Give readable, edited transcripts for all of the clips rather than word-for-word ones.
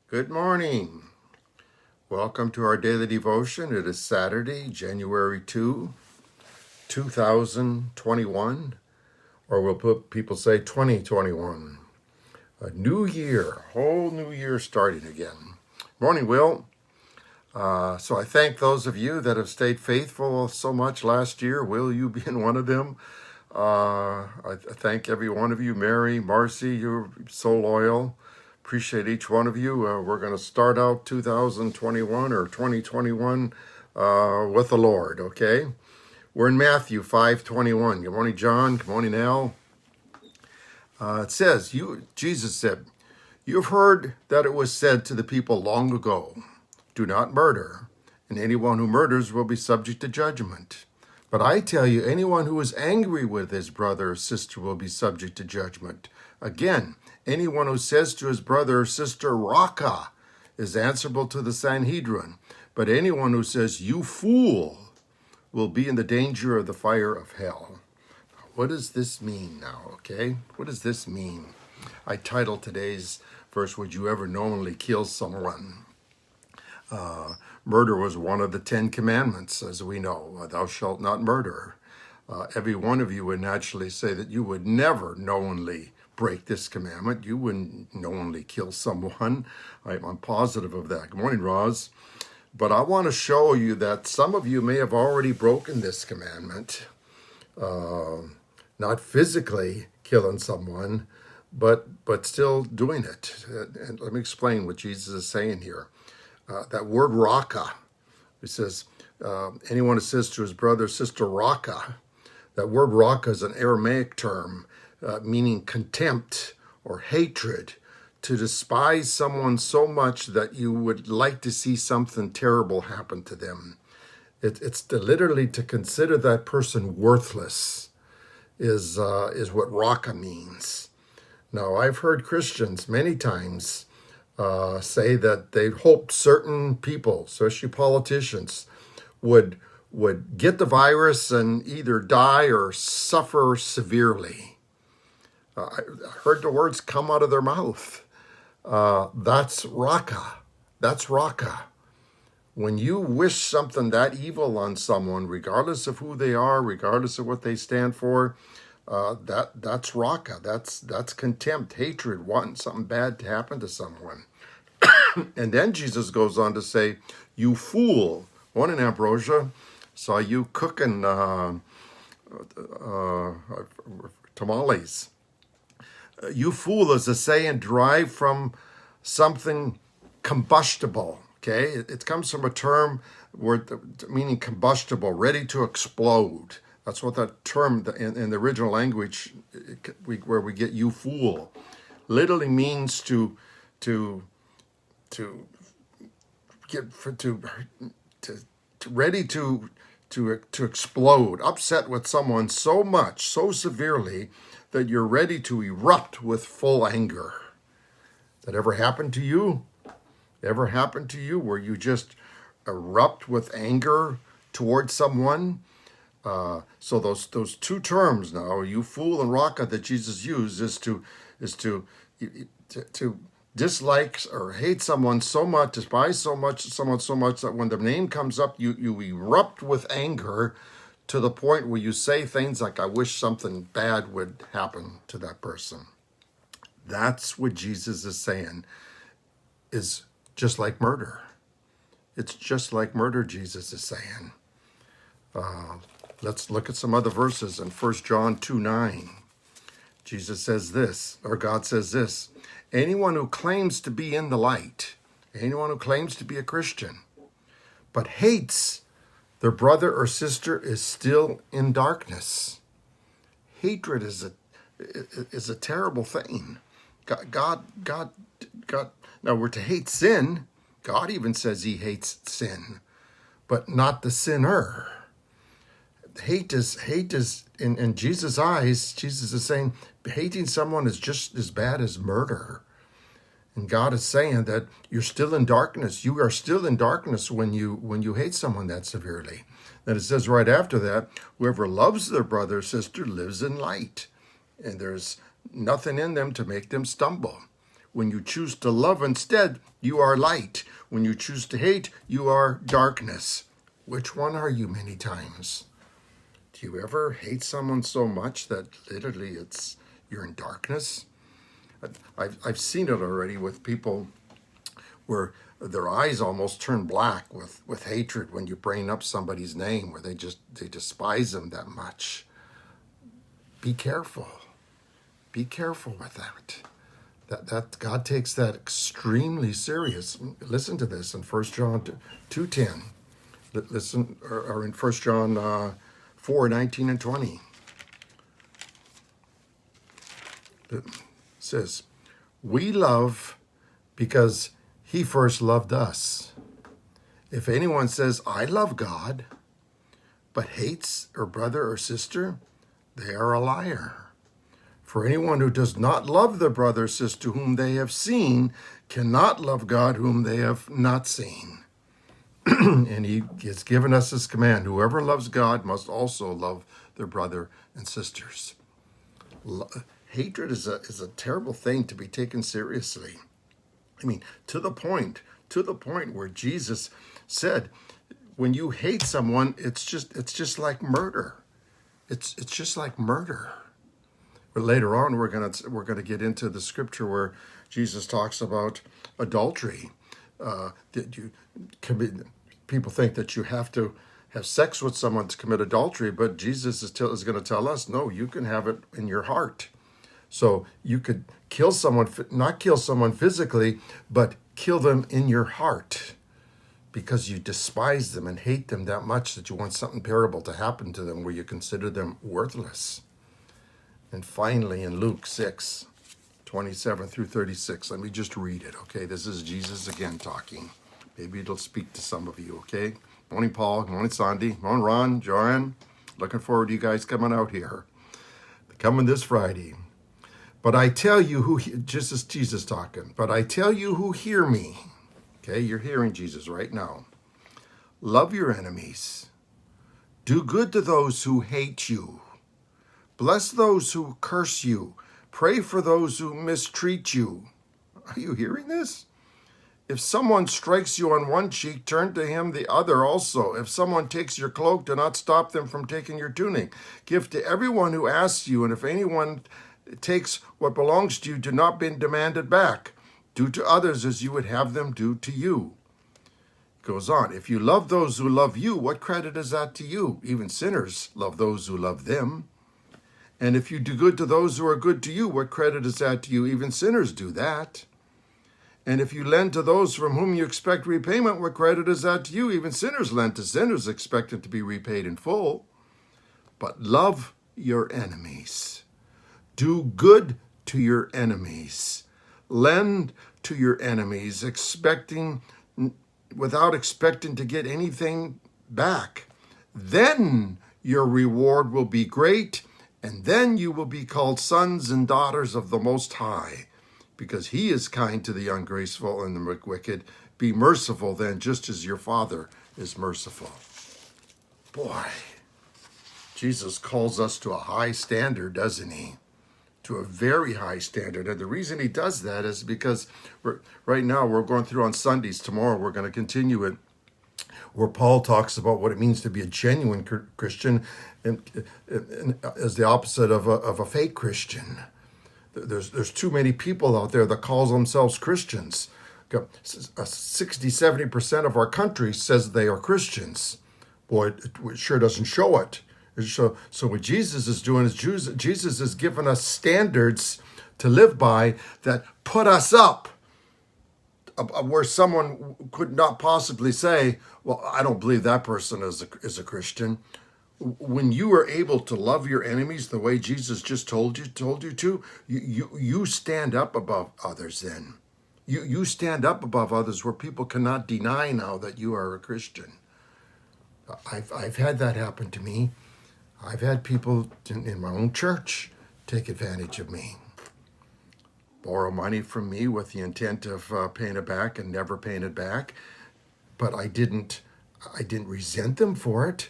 Good morning. Welcome to our daily devotion. It is Saturday, January 2, 2021, or people say 2021. A new year, whole new year starting again. Morning, Will. So I thank those of you that have stayed faithful so much last year. Will, you being one of them. I thank every one of you. Mary, Marcy, you're so loyal. Appreciate each one of you. We're going to start out 2021 or 2021 with the Lord, okay? We're in Matthew 5:21. Good morning, John. Good morning, Al. It says, Jesus said, "You have heard that it was said to the people long ago, 'Do not murder, and anyone who murders will be subject to judgment.' But I tell you, anyone who is angry with his brother or sister will be subject to judgment. Again, anyone who says to his brother or sister, 'Raka,' is answerable to the Sanhedrin. But anyone who says, 'You fool,' will be in the danger of the fire of hell." What does this mean now, okay? What does this mean? I titled today's verse, "Would you ever knowingly kill someone?" Murder was one of the 10 commandments, as we know. Thou shalt not murder. Every one of you would naturally say that you would never knowingly break this commandment. You wouldn't knowingly kill someone. I'm positive of that. Good morning, Roz. But I want to show you that some of you may have already broken this commandment. Not physically killing someone, but still doing it. And let me explain what Jesus is saying here. That word raka, it says, anyone who says to his brother or sister raka, that word raka is an Aramaic term meaning contempt or hatred, to despise someone so much that you would like to see something terrible happen to them. It's literally to consider that person worthless is what raka means. Now, I've heard Christians many times say that they hoped certain people, especially politicians, would get the virus and either die or suffer severely. I heard the words come out of their mouth. That's raka. That's raka. When you wish something that evil on someone, regardless of who they are, regardless of what they stand for, that's raka. That's contempt, hatred, wanting something bad to happen to someone. And then Jesus goes on to say, "You fool." Morning, Ambrosia. Saw you cooking tamales. "You fool" is a saying derived from something combustible. Okay, it comes from a term meaning combustible, ready to explode. That's what that term in the original language, where we get "you fool," literally means to get ready to explode, upset with someone so much, so severely, that you're ready to erupt with full anger. That ever happened to you? Ever happened to you where you just erupt with anger towards someone? So those two terms now, "you fool" and raka, that Jesus used is to dislike or hate someone so much, despise someone so much that when the name comes up, you erupt with anger to the point where you say things like, "I wish something bad would happen to that person." That's what Jesus is saying is just like murder. It's just like murder, Jesus is saying. Let's look at some other verses in 1 John 2:9. Jesus says this, or God says this: "Anyone who claims to be in the light, anyone who claims to be a Christian, but hates their brother or sister is still in darkness." Hatred is a terrible thing. God. Now we're to hate sin. God even says He hates sin, but not the sinner. Hate is in Jesus' eyes. Jesus is saying hating someone is just as bad as murder. And God is saying that you're still in darkness. You are still in darkness when you hate someone that severely. Then it says right after that, "Whoever loves their brother or sister lives in light, and there's nothing in them to make them stumble." When you choose to love instead, you are light. When you choose to hate, you are darkness. Which one are you many times? Do you ever hate someone so much that literally you're in darkness? I've seen it already with people where their eyes almost turn black with hatred when you bring up somebody's name, where they despise them that much. Be careful. Be careful with that. That God takes that extremely serious. Listen to this in 1 John 2:10. Listen, or in 1 John 4:19 and 20. It says, "We love because he first loved us. If anyone says, 'I love God,' but hates her brother or sister, they are a liar. For anyone who does not love their brother or sister whom they have seen cannot love God whom they have not seen." And he has given us this command: whoever loves God must also love their brother and sisters. Hatred is a terrible thing to be taken seriously. I mean, to the point where Jesus said, when you hate someone, it's just like murder. It's just like murder. But later on, we're gonna get into the scripture where Jesus talks about adultery. That you commit. People think that you have to have sex with someone to commit adultery, but Jesus is going to tell us, no, you can have it in your heart. So you could kill someone, not kill someone physically, but kill them in your heart because you despise them and hate them that much that you want something terrible to happen to them where you consider them worthless. And finally, in Luke 6:27 through 36, let me just read it, okay? This is Jesus again talking. Maybe it'll speak to some of you, okay? Morning, Paul. Good morning, Sandy. Morning, Ron, Joanne. Looking forward to you guys coming out here. Coming this Friday. But I tell you just as Jesus talking, but I tell you who hear me. Okay, you're hearing Jesus right now. Love your enemies. Do good to those who hate you. Bless those who curse you. Pray for those who mistreat you. Are you hearing this? If someone strikes you on one cheek, turn to him the other also. If someone takes your cloak, do not stop them from taking your tunic. Give to everyone who asks you, and if anyone takes what belongs to you, do not be demanded back. Do to others as you would have them do to you. It goes on. If you love those who love you, what credit is that to you? Even sinners love those who love them. And if you do good to those who are good to you, what credit is that to you? Even sinners do that. And if you lend to those from whom you expect repayment, what credit is that to you? Even sinners lend to sinners, expecting to be repaid in full. But love your enemies. Do good to your enemies. Lend to your enemies, without expecting to get anything back. Then your reward will be great, and then you will be called sons and daughters of the Most High. Because he is kind to the ungraceful and the wicked. Be merciful then, just as your Father is merciful. Boy, Jesus calls us to a high standard, doesn't he? To a very high standard. And the reason he does that is because right now we're going through on Sundays. Tomorrow we're going to continue it, where Paul talks about what it means to be a genuine Christian and as the opposite of a fake Christian. There's too many people out there that call themselves Christians. 60-70% of our country says they are Christians. Boy, it sure doesn't show it. So what Jesus is doing is Jesus is giving us standards to live by that put us up where someone could not possibly say, well, I don't believe that person is a Christian. When you are able to love your enemies the way Jesus just told you to, you stand up above others then. You stand up above others where people cannot deny now that you are a Christian. I've had that happen to me. I've had people in my own church take advantage of me. Borrow money from me with the intent of paying it back and never paying it back. But I didn't resent them for it.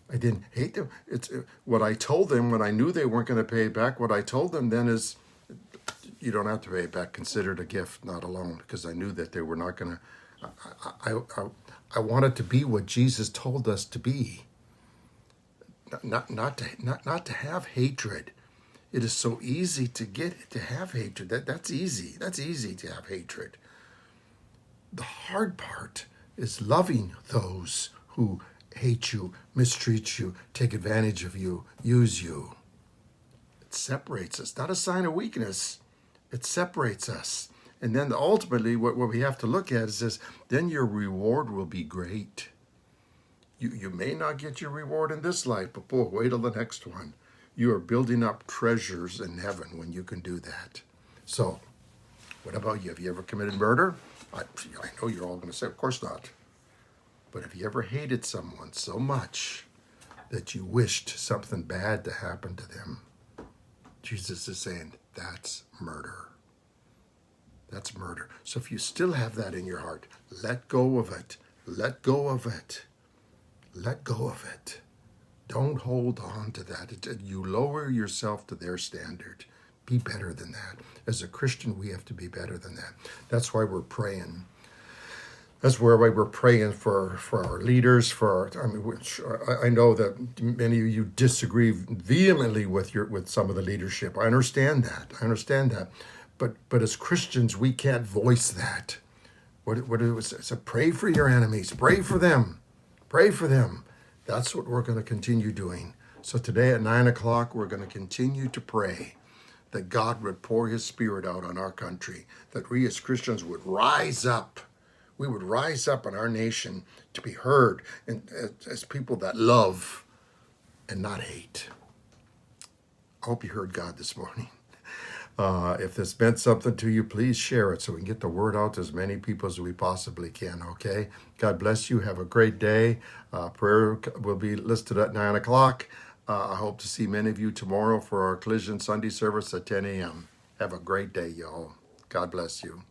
I didn't hate them. It's what I told them when I knew they weren't going to pay it back. What I told them then is, You don't have to pay it back. Consider it a gift, not a loan, because I knew that they were not going to. I wanted to be what Jesus told us to be, not to have hatred. It is so easy to have hatred. That's easy. That's easy to have hatred. The hard part is loving those who hate you, mistreat you, take advantage of you, use you. It separates us. Not a sign of weakness. It separates us. And then ultimately what we have to look at is this, then your reward will be great. You may not get your reward in this life, but boy, wait till the next one. You are building up treasures in heaven when you can do that. So, what about you? Have you ever committed murder? I know you're all going to say, of course not. But have you ever hated someone so much that you wished something bad to happen to them? Jesus is saying, that's murder. That's murder. So if you still have that in your heart, let go of it. Let go of it. Let go of it. Don't hold on to that. You lower yourself to their standard. Be better than that. As a Christian, we have to be better than that. That's why we're praying. That's why we're praying for our leaders. I know that many of you disagree vehemently with some of the leadership. I understand that. But as Christians, we can't voice that. What it was? So pray for your enemies. Pray for them. Pray for them. That's what we're going to continue doing. So today at 9 o'clock, we're going to continue to pray that God would pour his Spirit out on our country, that we as Christians would rise up. We would rise up in our nation to be heard and as people that love and not hate. I hope you heard God this morning. If this meant something to you, please share it so we can get the word out to as many people as we possibly can, okay? God bless you. Have a great day. Prayer will be listed at 9 o'clock. I hope to see many of you tomorrow for our Collision Sunday service at 10 a.m. Have a great day, y'all. God bless you.